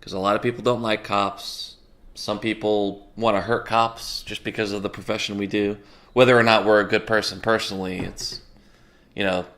because a lot of people don't like cops. Some people want to hurt cops just because of the profession we do. Whether or not we're a good person personally, it's,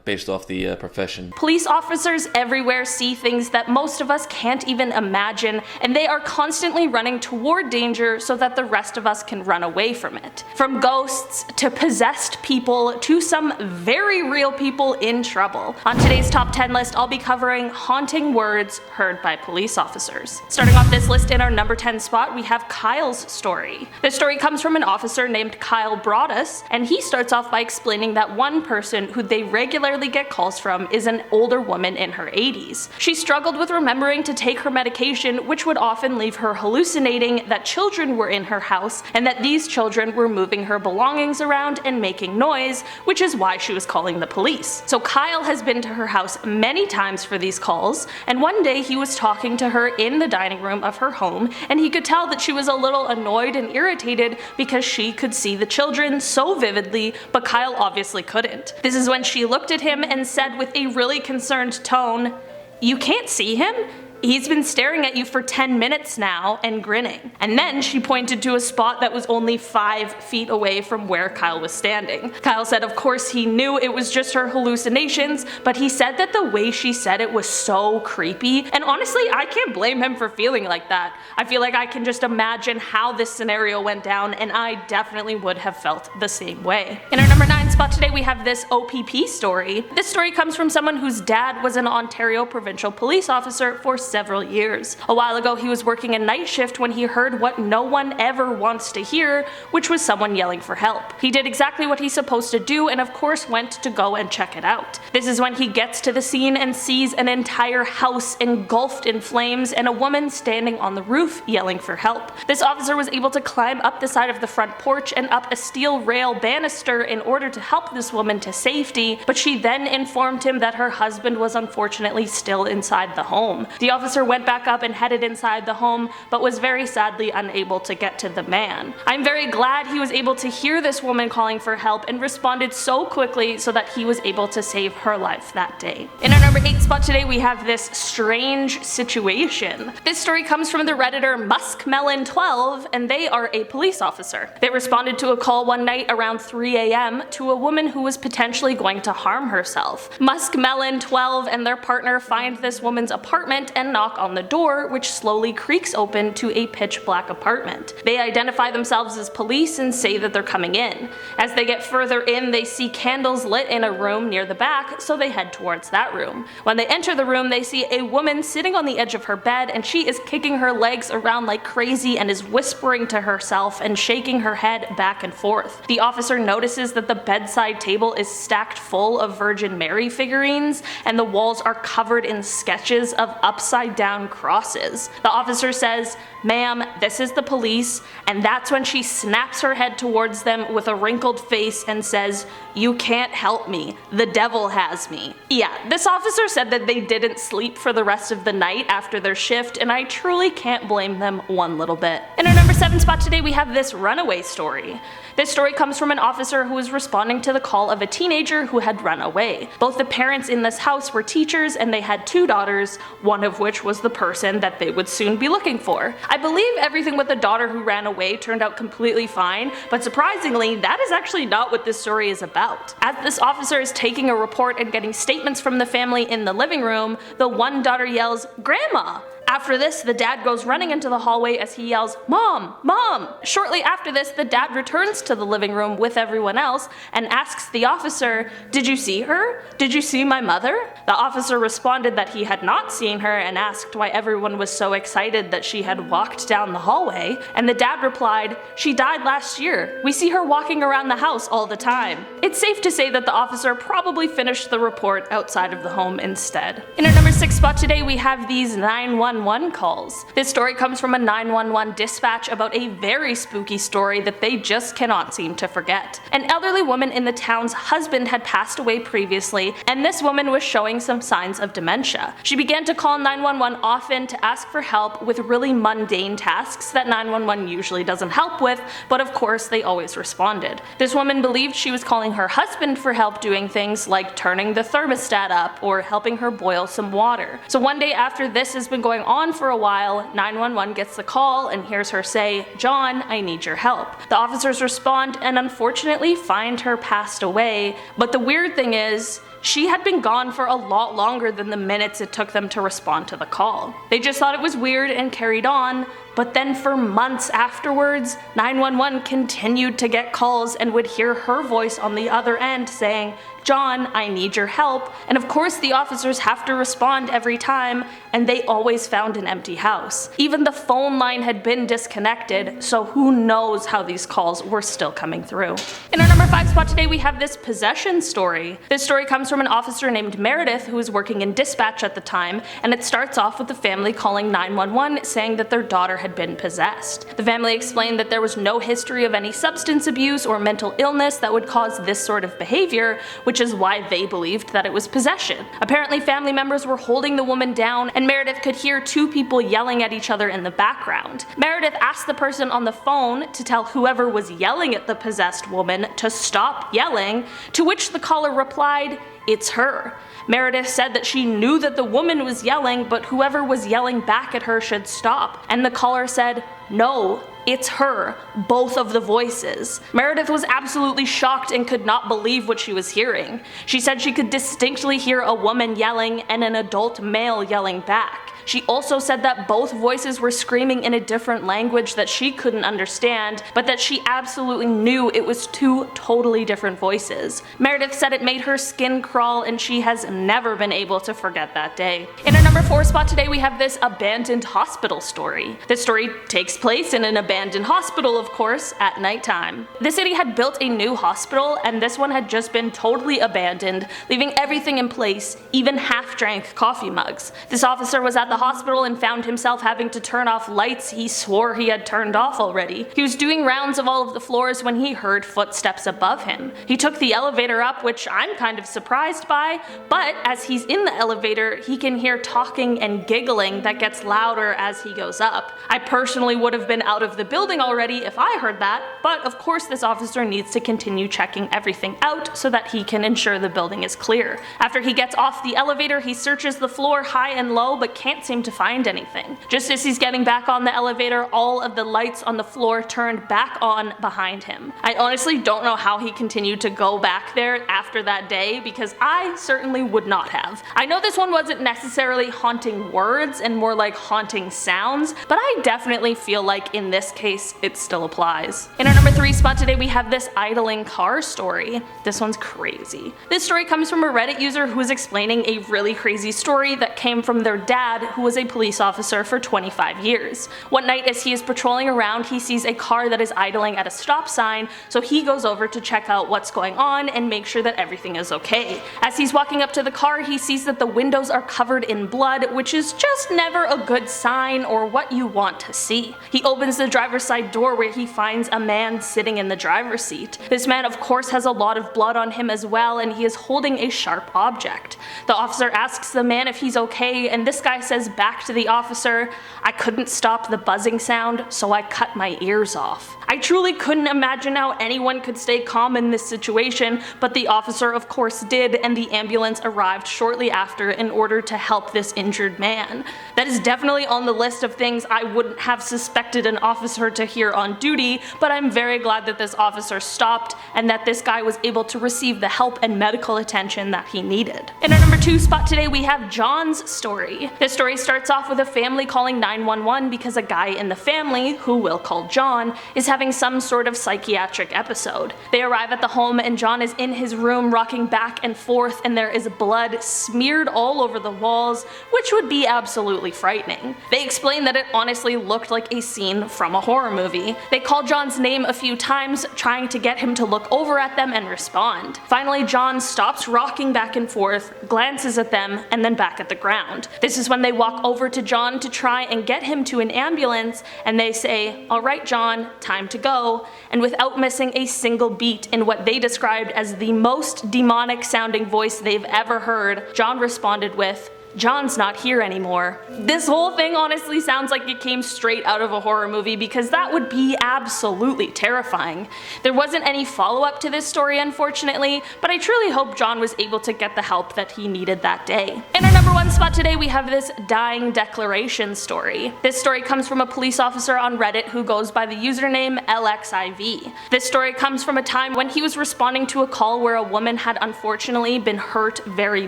based off the profession. Police officers everywhere see things that most of us can't even imagine, and they are constantly running toward danger so that the rest of us can run away from it. From ghosts to possessed people to some very real people in trouble. On today's top 10 list, I'll be covering haunting words heard by police officers. Starting off this list in our number 10 spot, we have Kyle's story. This story comes from an officer named Kyle Broadus, and he starts off by explaining that one person who they regularly get calls from is an older woman in her 80s. She struggled with remembering to take her medication, which would often leave her hallucinating that children were in her house and that these children were moving her belongings around and making noise, which is why she was calling the police. So Kyle has been to her house many times for these calls, and one day he was talking to her in the dining room of her home, and he could tell that she was a little annoyed and irritated because she could see the children so vividly, but Kyle obviously couldn't. This is when she looked at him and said with a really concerned tone, "You can't see him? He's been staring at you for 10 minutes now and grinning." And then she pointed to a spot that was only 5 feet away from where Kyle was standing. Kyle said of course he knew it was just her hallucinations, but he said that the way she said it was so creepy, and honestly I can't blame him for feeling like that. I feel like I can just imagine how this scenario went down, and I definitely would have felt the same way. In our number 9 spot today we have this OPP story. This story comes from someone whose dad was an Ontario provincial police officer for several years. A while ago he was working a night shift when he heard what no one ever wants to hear, which was someone yelling for help. He did exactly what he's supposed to do and of course went to go and check it out. This is when he gets to the scene and sees an entire house engulfed in flames and a woman standing on the roof yelling for help. This officer was able to climb up the side of the front porch and up a steel rail banister in order to help this woman to safety, but she then informed him that her husband was unfortunately still inside the home. The officer went back up and headed inside the home, but was very sadly unable to get to the man. I'm very glad he was able to hear this woman calling for help and responded so quickly so that he was able to save her life that day. In our number 8 spot today we have this strange situation. This story comes from the redditor Muskmelon12, and they are a police officer. They responded to a call one night around 3 a.m. to a woman who was potentially going to harm herself. Muskmelon12 and their partner find this woman's apartment and knock on the door, which slowly creaks open to a pitch black apartment. They identify themselves as police and say that they're coming in. As they get further in, they see candles lit in a room near the back, so they head towards that room. When they enter the room, they see a woman sitting on the edge of her bed, and she is kicking her legs around like crazy and is whispering to herself and shaking her head back and forth. The officer notices that the bedside table is stacked full of Virgin Mary figurines, and the walls are covered in sketches of upside down crosses. The officer says, "Ma'am, this is the police," and that's when she snaps her head towards them with a wrinkled face and says, "You can't help me. The devil has me." Yeah, this officer said that they didn't sleep for the rest of the night after their shift, and I truly can't blame them one little bit. In our number 7 spot today we have this runaway story. This story comes from an officer who was responding to the call of a teenager who had run away. Both the parents in this house were teachers and they had 2 daughters, one of which was the person that they would soon be looking for. I believe everything with the daughter who ran away turned out completely fine, but surprisingly, that is actually not what this story is about. As this officer is taking a report and getting statements from the family in the living room, the one daughter yells, "Grandma!" After this, the dad goes running into the hallway as he yells, "Mom! Mom!" Shortly after this, the dad returns to the living room with everyone else and asks the officer, "Did you see her? Did you see my mother?" The officer responded that he had not seen her and asked why everyone was so excited that she had walked down the hallway, and the dad replied, "She died last year. We see her walking around the house all the time." It's safe to say that the officer probably finished the report outside of the home instead. In our number 6 spot today we have these 911 calls. This story comes from a 911 dispatch about a very spooky story that they just cannot seem to forget. An elderly woman in the town's husband had passed away previously, and this woman was showing some signs of dementia. She began to call 911 often to ask for help with really mundane tasks that 911 usually doesn't help with, but of course they always responded. This woman believed she was calling her husband for help doing things like turning the thermostat up or helping her boil some water. So one day after this has been going on for a while, 911 gets the call and hears her say, "John, I need your help." The officers respond and unfortunately find her passed away, but the weird thing is, she had been gone for a lot longer than the minutes it took them to respond to the call. They just thought it was weird and carried on, but then for months afterwards, 911 continued to get calls and would hear her voice on the other end saying, "John, I need your help." And of course the officers have to respond every time, and they always found an empty house. Even the phone line had been disconnected, so who knows how these calls were still coming through. In our number 5 spot today we have this possession story. This story comes from an officer named Meredith who was working in dispatch at the time, and it starts off with the family calling 911 saying that their daughter had been possessed. The family explained that there was no history of any substance abuse or mental illness that would cause this sort of behavior, which is why they believed that it was possession. Apparently family members were holding the woman down, and Meredith could hear 2 people yelling at each other in the background. Meredith asked the person on the phone to tell whoever was yelling at the possessed woman to stop yelling, to which the caller replied, "It's her." Meredith said that she knew that the woman was yelling, but whoever was yelling back at her should stop, and the caller said, "No, it's her, both of the voices." Meredith was absolutely shocked and could not believe what she was hearing. She said she could distinctly hear a woman yelling and an adult male yelling back. She also said that both voices were screaming in a different language that she couldn't understand, but that she absolutely knew it was 2 totally different voices. Meredith said it made her skin crawl, and she has never been able to forget that day. In our number 4 spot today we have this abandoned hospital story. This story takes place in an abandoned hospital, of course, at nighttime. The city had built a new hospital, and this one had just been totally abandoned, leaving everything in place, even half-drank coffee mugs. This officer was at the hospital and found himself having to turn off lights he swore he had turned off already. He was doing rounds of all of the floors when he heard footsteps above him. He took the elevator up, which I'm kind of surprised by, but as he's in the elevator, he can hear talking and giggling that gets louder as he goes up. I personally would have been out of the building already if I heard that, but of course this officer needs to continue checking everything out so that he can ensure the building is clear. After he gets off the elevator, he searches the floor high and low but can't seem to find anything. Just as he's getting back on the elevator, all of the lights on the floor turned back on behind him. I honestly don't know how he continued to go back there after that day, because I certainly would not have. I know this one wasn't necessarily haunting words and more like haunting sounds, but I definitely feel like in this case it still applies. In our number 3 spot today we have this idling car story. This one's crazy. This story comes from a Reddit user who is explaining a really crazy story that came from their dad, who was a police officer for 25 years. One night as he is patrolling around, he sees a car that is idling at a stop sign, so he goes over to check out what's going on and make sure that everything is okay. As he's walking up to the car, he sees that the windows are covered in blood, which is just never a good sign or what you want to see. He opens the driver's side door where he finds a man sitting in the driver's seat. This man of course has a lot of blood on him as well, and he is holding a sharp object. The officer asks the man if he's okay, and this guy says back to the officer, "I couldn't stop the buzzing sound, so I cut my ears off." I truly couldn't imagine how anyone could stay calm in this situation, but the officer of course did, and the ambulance arrived shortly after in order to help this injured man. That is definitely on the list of things I wouldn't have suspected an officer to hear on duty, but I'm very glad that this officer stopped and that this guy was able to receive the help and medical attention that he needed. In our number 2 spot today we have John's story. This story starts off with a family calling 911 because a guy in the family, who we'll call John, is having some sort of psychiatric episode. They arrive at the home and John is in his room rocking back and forth, and there is blood smeared all over the walls, which would be absolutely frightening. They explain that it honestly looked like a scene from a horror movie. They call John's name a few times, trying to get him to look over at them and respond. Finally, John stops rocking back and forth, glances at them, and then back at the ground. This is when they walk over to John to try and get him to an ambulance, and they say, "Alright John, time to go," and without missing a single beat in what they described as the most demonic sounding voice they've ever heard, John responded with, John's not here anymore. This whole thing honestly sounds like it came straight out of a horror movie because that would be absolutely terrifying. There wasn't any follow-up to this story unfortunately, but I truly hope John was able to get the help that he needed that day. In our number 1 spot today we have this dying declaration story. This story comes from a police officer on Reddit who goes by the username LXIV. This story comes from a time when he was responding to a call where a woman had unfortunately been hurt very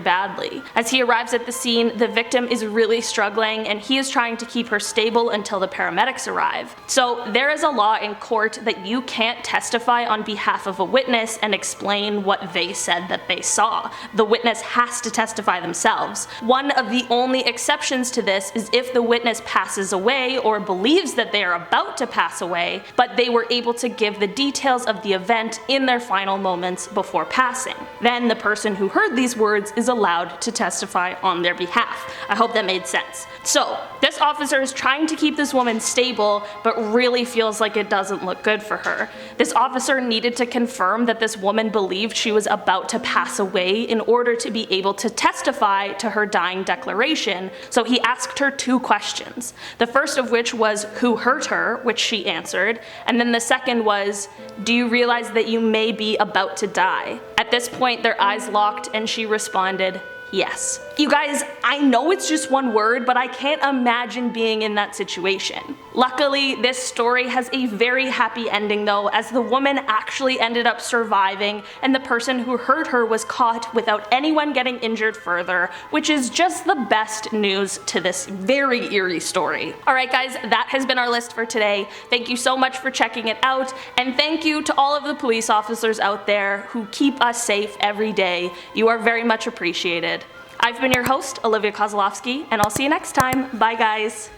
badly. As he arrives at the scene, the victim is really struggling and he is trying to keep her stable until the paramedics arrive. So there is a law in court that you can't testify on behalf of a witness and explain what they said that they saw. The witness has to testify themselves. One of the only exceptions to this is if the witness passes away or believes that they are about to pass away, but they were able to give the details of the event in their final moments before passing. Then the person who heard these words is allowed to testify on their behalf. I hope that made sense. So, this officer is trying to keep this woman stable, but really feels like it doesn't look good for her. This officer needed to confirm that this woman believed she was about to pass away in order to be able to testify to her dying declaration, so he asked her 2 questions. The first of which was, who hurt her, which she answered, and then the second was, do you realize that you may be about to die? At this point, their eyes locked and she responded, yes. You guys, I know it's just one word, but I can't imagine being in that situation. Luckily, this story has a very happy ending though, as the woman actually ended up surviving and the person who hurt her was caught without anyone getting injured further, which is just the best news to this very eerie story. Alright guys, that has been our list for today. Thank you so much for checking it out, and thank you to all of the police officers out there who keep us safe every day. You are very much appreciated. I've been your host, Olivia Kozlowski, and I'll see you next time. Bye guys.